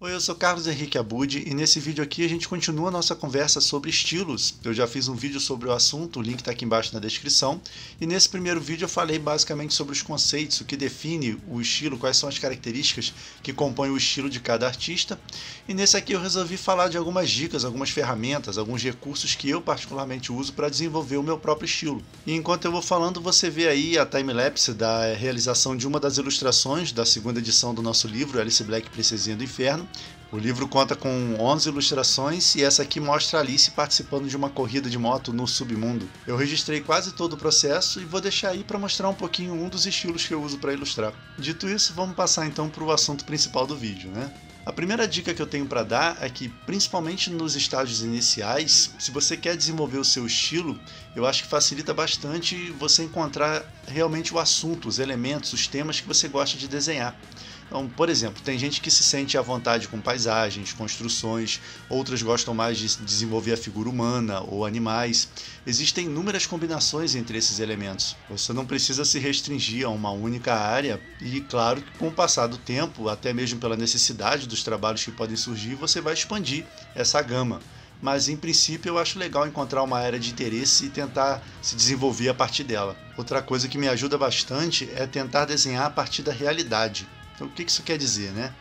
Oi, eu sou Carlos Henrique Abud e nesse vídeo aqui a gente continua a nossa conversa sobre estilos. Eu já fiz um vídeo sobre o assunto, o link está aqui embaixo na descrição. E nesse primeiro vídeo eu falei basicamente sobre os conceitos, o que define o estilo, quais são as características que compõem o estilo de cada artista. E nesse aqui eu resolvi falar de algumas dicas, algumas ferramentas, alguns recursos que eu particularmente uso para desenvolver o meu próprio estilo. E enquanto eu vou falando, você vê aí a timelapse da realização de uma das ilustrações da segunda edição do nosso livro, Alice Black, Princesinha do Inferno. O livro conta com 11 ilustrações e essa aqui mostra a Alice participando de uma corrida de moto no submundo. Eu registrei quase todo o processo e vou deixar aí para mostrar um pouquinho um dos estilos que eu uso para ilustrar. Dito isso, vamos passar então para o assunto principal do vídeo, né? A primeira dica que eu tenho para dar é que, principalmente nos estágios iniciais, se você quer desenvolver o seu estilo, eu acho que facilita bastante você encontrar realmente o assunto, os elementos, os temas que você gosta de desenhar. Então, por exemplo, tem gente que se sente à vontade com paisagens, construções, outras gostam mais de desenvolver a figura humana ou animais. Existem inúmeras combinações entre esses elementos. Você não precisa se restringir a uma única área e, claro, que com o passar do tempo, até mesmo pela necessidade dos trabalhos que podem surgir, você vai expandir essa gama. Mas em princípio eu acho legal encontrar uma área de interesse e tentar se desenvolver a partir dela. Outra coisa que me ajuda bastante é tentar desenhar a partir da realidade. Então, o que isso quer dizer, né?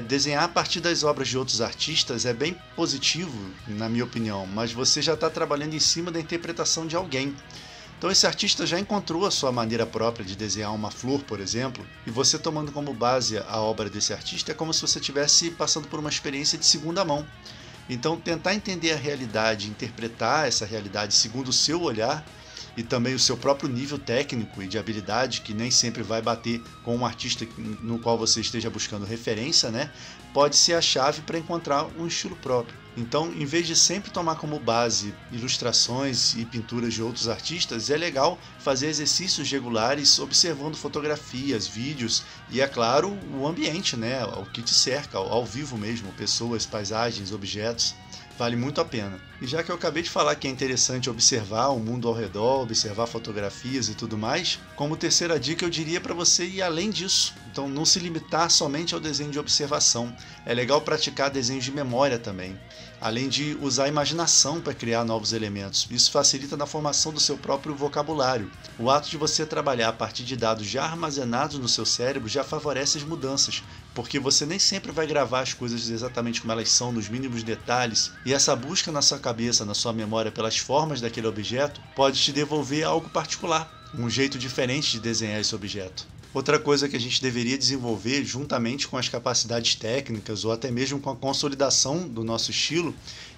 Desenhar a partir das obras de outros artistas é bem positivo, na minha opinião, mas você já está trabalhando em cima da interpretação de alguém. Então esse artista já encontrou a sua maneira própria de desenhar uma flor, por exemplo, e você tomando como base a obra desse artista é como se você estivesse passando por uma experiência de segunda mão. Então tentar entender a realidade, interpretar essa realidade segundo o seu olhar, e também o seu próprio nível técnico e de habilidade, que nem sempre vai bater com um artista no qual você esteja buscando referência, né? Pode ser a chave para encontrar um estilo próprio. Então, em vez de sempre tomar como base ilustrações e pinturas de outros artistas, é legal fazer exercícios regulares observando fotografias, vídeos e, é claro, o ambiente, né? O que te cerca, ao vivo mesmo, pessoas, paisagens, objetos. Vale muito a pena. E já que eu acabei de falar que é interessante observar o mundo ao redor, observar fotografias e tudo mais, como terceira dica eu diria para você ir além disso. Então não se limitar somente ao desenho de observação. É legal praticar desenhos de memória também, além de usar a imaginação para criar novos elementos. Isso facilita na formação do seu próprio vocabulário. O ato de você trabalhar a partir de dados já armazenados no seu cérebro já favorece as mudanças, porque você nem sempre vai gravar as coisas exatamente como elas são, nos mínimos detalhes, e essa busca na sua cabeça, na sua memória pelas formas daquele objeto, pode te devolver algo particular, um jeito diferente de desenhar esse objeto. Outra coisa que a gente deveria desenvolver, juntamente com as capacidades técnicas ou até mesmo com a consolidação do nosso estilo,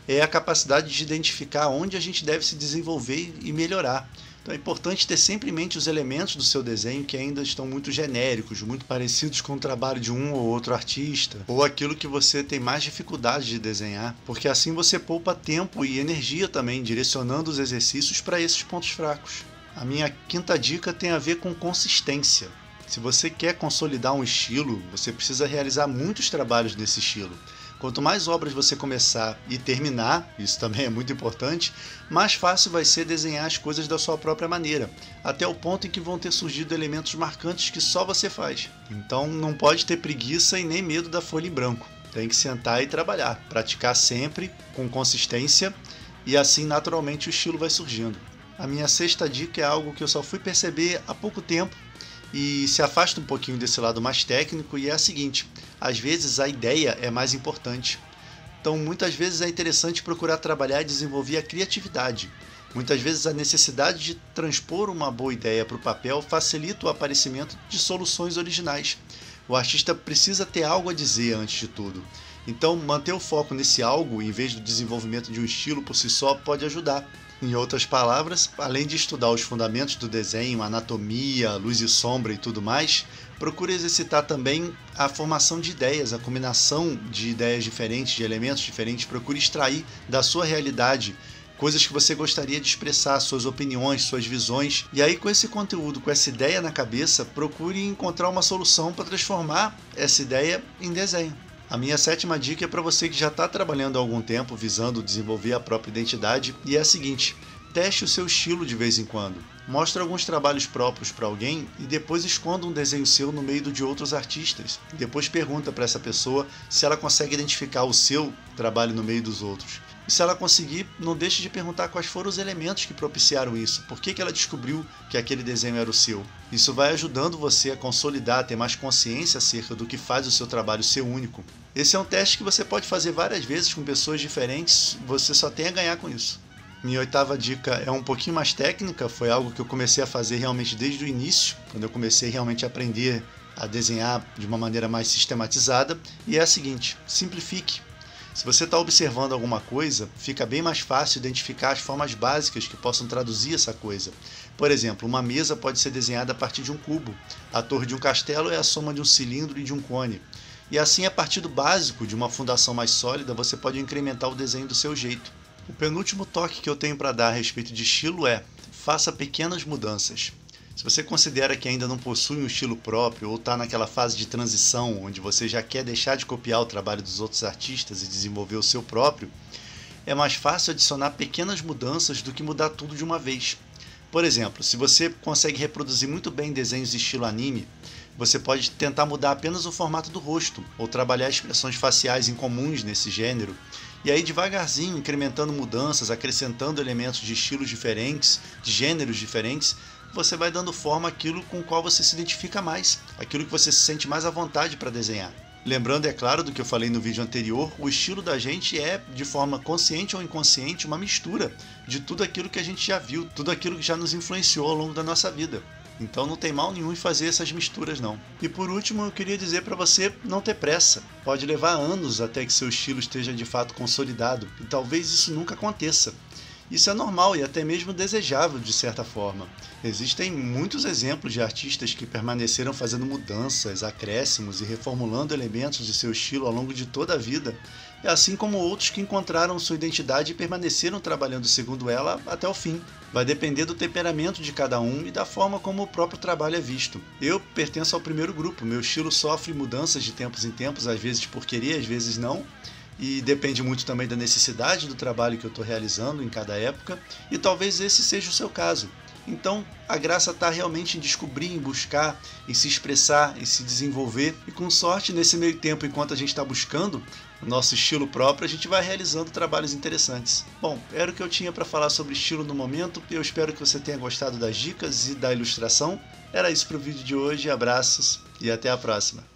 é a capacidade de identificar onde a gente deve se desenvolver e melhorar. Então é importante ter sempre em mente os elementos do seu desenho que ainda estão muito genéricos, muito parecidos com o trabalho de um ou outro artista, ou aquilo que você tem mais dificuldade de desenhar, porque assim você poupa tempo e energia também, direcionando os exercícios para esses pontos fracos. A minha quinta dica tem a ver com consistência. Se você quer consolidar um estilo, você precisa realizar muitos trabalhos desse estilo. Quanto mais obras você começar e terminar, isso também é muito importante, mais fácil vai ser desenhar as coisas da sua própria maneira, até o ponto em que vão ter surgido elementos marcantes que só você faz. Então não pode ter preguiça e nem medo da folha em branco. Tem que sentar e trabalhar, praticar sempre, com consistência, e assim naturalmente o estilo vai surgindo. A minha sexta dica é algo que eu só fui perceber há pouco tempo, e se afasta um pouquinho desse lado mais técnico, e é a seguinte: às vezes a ideia é mais importante. Então muitas vezes é interessante procurar trabalhar e desenvolver a criatividade. Muitas vezes a necessidade de transpor uma boa ideia para o papel facilita o aparecimento de soluções originais. O artista precisa ter algo a dizer antes de tudo. Então manter o foco nesse algo, em vez do desenvolvimento de um estilo por si só, pode ajudar. Em outras palavras, além de estudar os fundamentos do desenho, anatomia, luz e sombra e tudo mais, procure exercitar também a formação de ideias, a combinação de ideias diferentes, de elementos diferentes. Procure extrair da sua realidade coisas que você gostaria de expressar, suas opiniões, suas visões. E aí, com esse conteúdo, com essa ideia na cabeça, procure encontrar uma solução para transformar essa ideia em desenho. A minha sétima dica é para você que já está trabalhando há algum tempo visando desenvolver a própria identidade, e é a seguinte: Teste o seu estilo de vez em quando. Mostre alguns trabalhos próprios para alguém e depois esconda um desenho seu no meio do de outros artistas. Depois pergunta para essa pessoa se ela consegue identificar o seu trabalho no meio dos outros. E se ela conseguir, não deixe de perguntar quais foram os elementos que propiciaram isso, por que ela descobriu que aquele desenho era o seu. Isso vai ajudando você a consolidar, a ter mais consciência acerca do que faz o seu trabalho ser único. Esse é um teste que você pode fazer várias vezes com pessoas diferentes, você só tem a ganhar com isso. Minha 8ª dica é um pouquinho mais técnica, foi algo que eu comecei a fazer realmente desde o início, quando eu comecei realmente a aprender a desenhar de uma maneira mais sistematizada, e é a seguinte: simplifique. Se você está observando alguma coisa, fica bem mais fácil identificar as formas básicas que possam traduzir essa coisa. Por exemplo, uma mesa pode ser desenhada a partir de um cubo, a torre de um castelo é a soma de um cilindro e de um cone. E assim, a partir do básico, de uma fundação mais sólida, você pode incrementar o desenho do seu jeito. O penúltimo toque que eu tenho para dar a respeito de estilo é: faça pequenas mudanças. Se você considera que ainda não possui um estilo próprio ou está naquela fase de transição onde você já quer deixar de copiar o trabalho dos outros artistas e desenvolver o seu próprio, é mais fácil adicionar pequenas mudanças do que mudar tudo de uma vez. Por exemplo, se você consegue reproduzir muito bem desenhos estilo anime, você pode tentar mudar apenas o formato do rosto ou trabalhar expressões faciais incomuns nesse gênero, e aí devagarzinho, incrementando mudanças, acrescentando elementos de estilos diferentes, de gêneros diferentes, você vai dando forma àquilo com o qual você se identifica mais, aquilo que você se sente mais à vontade para desenhar. Lembrando, é claro, do que eu falei no vídeo anterior, o estilo da gente é, de forma consciente ou inconsciente, uma mistura de tudo aquilo que a gente já viu, tudo aquilo que já nos influenciou ao longo da nossa vida. Então não tem mal nenhum em fazer essas misturas não. E por último, eu queria dizer para você não ter pressa. Pode levar anos até que seu estilo esteja de fato consolidado, e talvez isso nunca aconteça. Isso é normal e até mesmo desejável de certa forma. Existem muitos exemplos de artistas que permaneceram fazendo mudanças, acréscimos e reformulando elementos de seu estilo ao longo de toda a vida, assim como outros que encontraram sua identidade e permaneceram trabalhando segundo ela até o fim. Vai depender do temperamento de cada um e da forma como o próprio trabalho é visto. Eu pertenço ao primeiro grupo, meu estilo sofre mudanças de tempos em tempos, às vezes por querer, às vezes não, e depende muito também da necessidade do trabalho que eu estou realizando em cada época, e talvez esse seja o seu caso. Então, a graça está realmente em descobrir, em buscar, em se expressar, em se desenvolver, e com sorte, nesse meio tempo, enquanto a gente está buscando o nosso estilo próprio, a gente vai realizando trabalhos interessantes. Bom, era o que eu tinha para falar sobre estilo no momento, eu espero que você tenha gostado das dicas e da ilustração. Era isso para o vídeo de hoje, abraços e até a próxima.